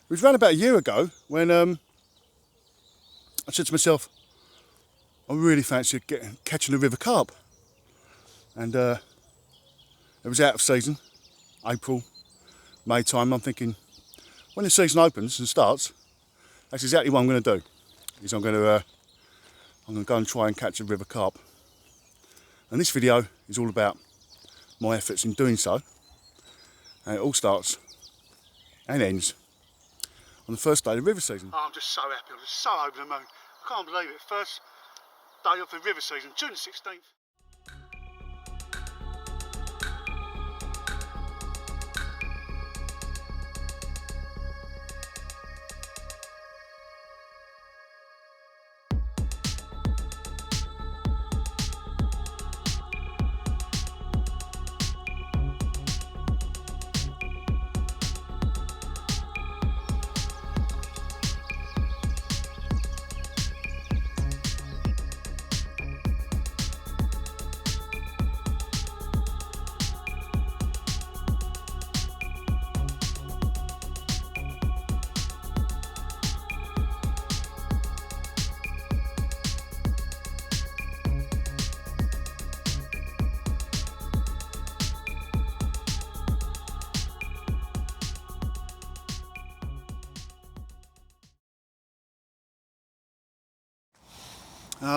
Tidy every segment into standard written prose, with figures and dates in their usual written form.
It was around about a year ago when I said to myself, I really fancy catching a river carp. And it was out of season, April, May time. I'm thinking, when the season opens and starts, that's exactly what I'm going to do. Is I'm going to go and try and catch a river carp. And this video is all about my efforts in doing so. And it all starts and ends on the first day of the river season. Oh, I'm just so happy, I'm just so over the moon. I can't believe it. First day of the river season, June the 16th.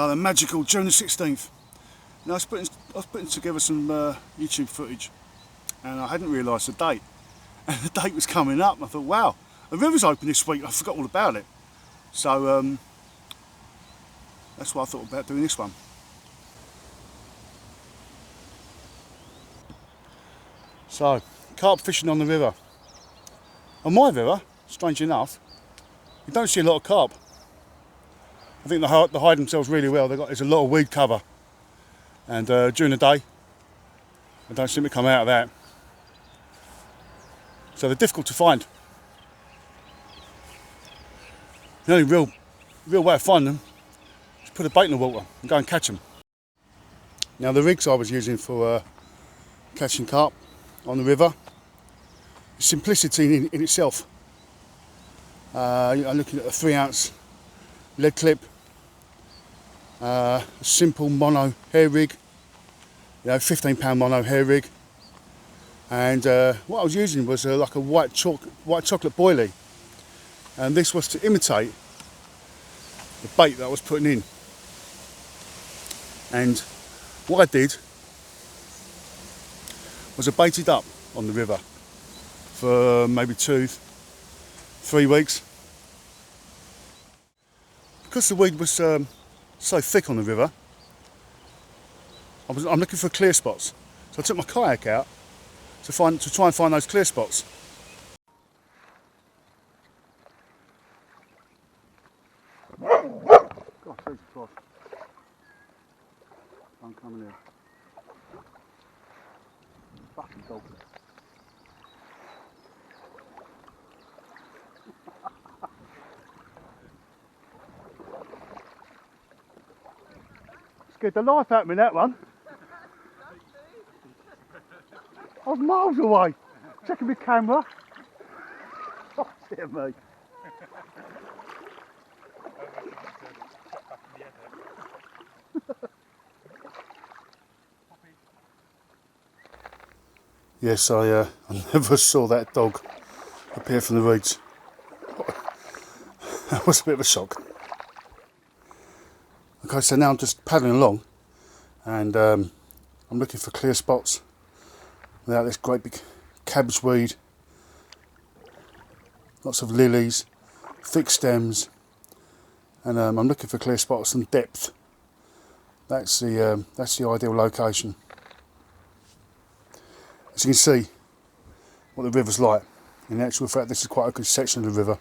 The magical June the 16th. Now I was putting together some YouTube footage and I hadn't realised the date. And the date was coming up and I thought, wow, the river's open this week, I forgot all about it. So that's why I thought about doing this one. So, carp fishing on the river. On my river, strange enough, you don't see a lot of carp. I think they hide themselves really well. There's a lot of weed cover, and during the day, I don't seem to come out of that. So they're difficult to find. The only real way of finding them is put a bait in the water and go and catch them. Now the rigs I was using for catching carp on the river, simplicity in itself. I'm looking at a 3-ounce lead clip, a simple mono hair rig, 15-pound mono hair rig, and what I was using was like a white chocolate boilie, and this was to imitate the bait that I was putting in. And what I did was I baited up on the river for maybe 2-3 weeks. Because the weed was so thick on the river, I'm looking for clear spots. So I took my kayak out to try and find those clear spots. God, Jesus Christ. I'm coming here. Fucking dog. Scared the life out of me, that one. I was miles away, checking my camera. Oh dear me. Yes, I never saw that dog appear from the reeds. That was a bit of a shock. Okay, so now I'm just paddling along and I'm looking for clear spots without this great big cabbage weed, lots of lilies, thick stems, and I'm looking for clear spots and depth. That's the ideal location. As you can see what the river's like. In actual fact, this is quite a good section of the river.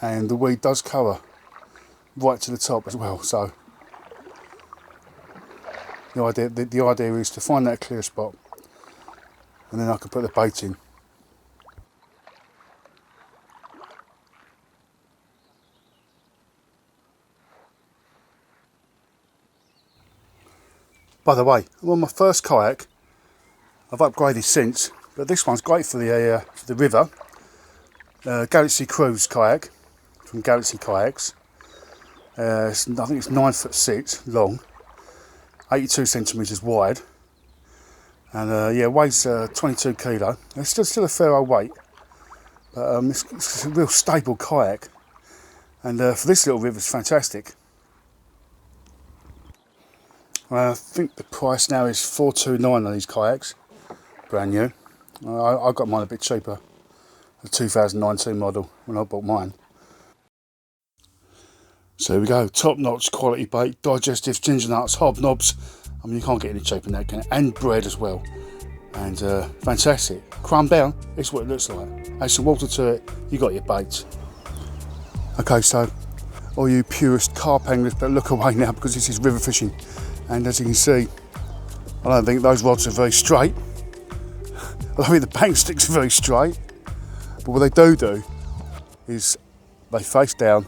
And the weed does cover right to the top as well, so the idea is to find that clear spot and then I can put the bait in. By the way, I'm on my first kayak. I've upgraded since But this one's great for the river. Galaxy Cruise kayak from Galaxy Kayaks. I think it's 9'6" long, 82 centimetres wide, and yeah, weighs 22 kilo. It's still a fair old weight, but it's a real stable kayak, and for this little river, it's fantastic. I think the price now is $429 on these kayaks, brand new. I got mine a bit cheaper, the 2019 model when I bought mine. So here we go, top notch quality bait, digestives, ginger nuts, hobnobs. I mean, you can't get any cheaper than that, can you? And bread as well. And fantastic. Crumb down, it's what it looks like. Add some water to it, you got your baits. Okay, so all you purist carp anglers better look away now, because this is river fishing. And as you can see, I don't think those rods are very straight. I don't think the bank sticks are very straight. But what they do is they face down.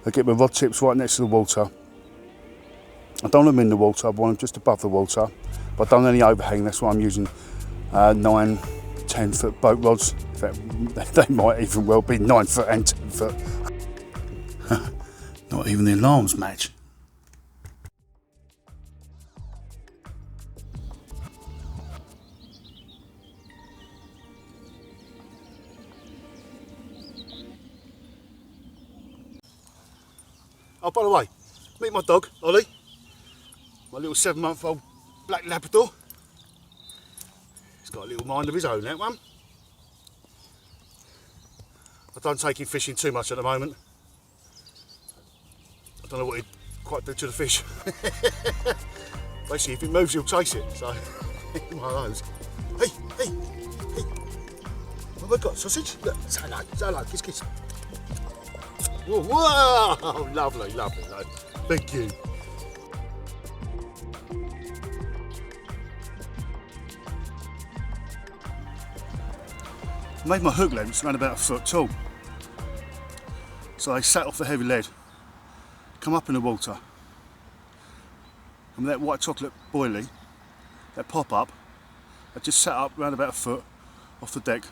I get my rod tips right next to the water. I don't want them in the water, I want them just above the water. But I don't want any overhang, that's why I'm using 9, 10 foot boat rods. In fact, they might even well be 9 foot and 10 foot. Not even the alarms match. Oh, by the way, meet my dog, Ollie. My little 7-month-old black Labrador. He's got a little mind of his own, that one. I don't take him fishing too much at the moment. I don't know what he'd quite do to the fish. Basically, if it moves, he'll chase it. So, one of those. Hey, hey, hey. What have I got? Sausage? Look, say hello, kiss, kiss. Whoa, whoa, lovely, lovely, lovely. Thank you. I made my hook lengths around about a foot tall. So I sat off the heavy lead, come up in the water, and that white chocolate boilie, that pop up, I just sat up around about a foot off the deck,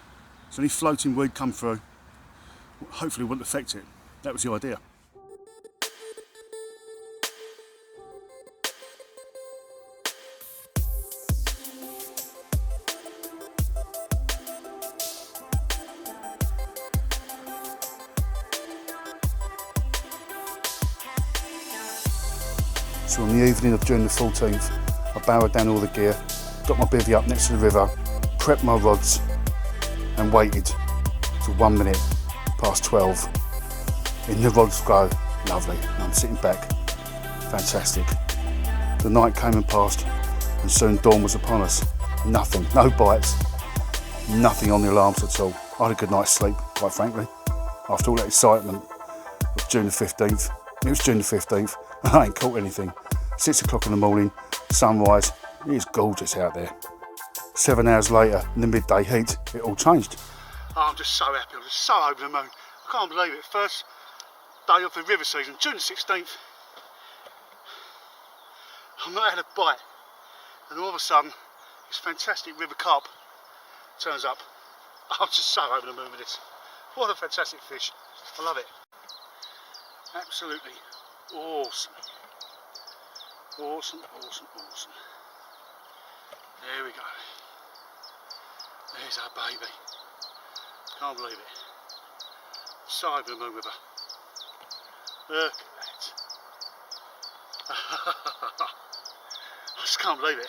so any floating weed come through, hopefully wouldn't affect it. That was the idea. So on the evening of June the 14th, I barrowed down all the gear, got my bivvy up next to the river, prepped my rods and waited for 1 minute past 12. In the rods go, lovely, and I'm sitting back, fantastic. The night came and passed, and soon dawn was upon us. Nothing, no bites, nothing on the alarms at all. I had a good night's sleep, quite frankly, after all that excitement of June the 15th. It was June the 15th, and I ain't caught anything. 6 o'clock in the morning, sunrise, it is gorgeous out there. 7 hours later, in the midday heat, it all changed. Oh, I'm just so happy, I'm just so over the moon. I can't believe it. First day of the river season, June the 16th. I've not had a bite, and all of a sudden, this fantastic river carp turns up. I'm just so over the moon with this. What a fantastic fish. I love it. Absolutely awesome. Awesome, awesome, awesome. There we go. There's our baby. Can't believe it. So over the moon with her. Look at that. I just can't believe it.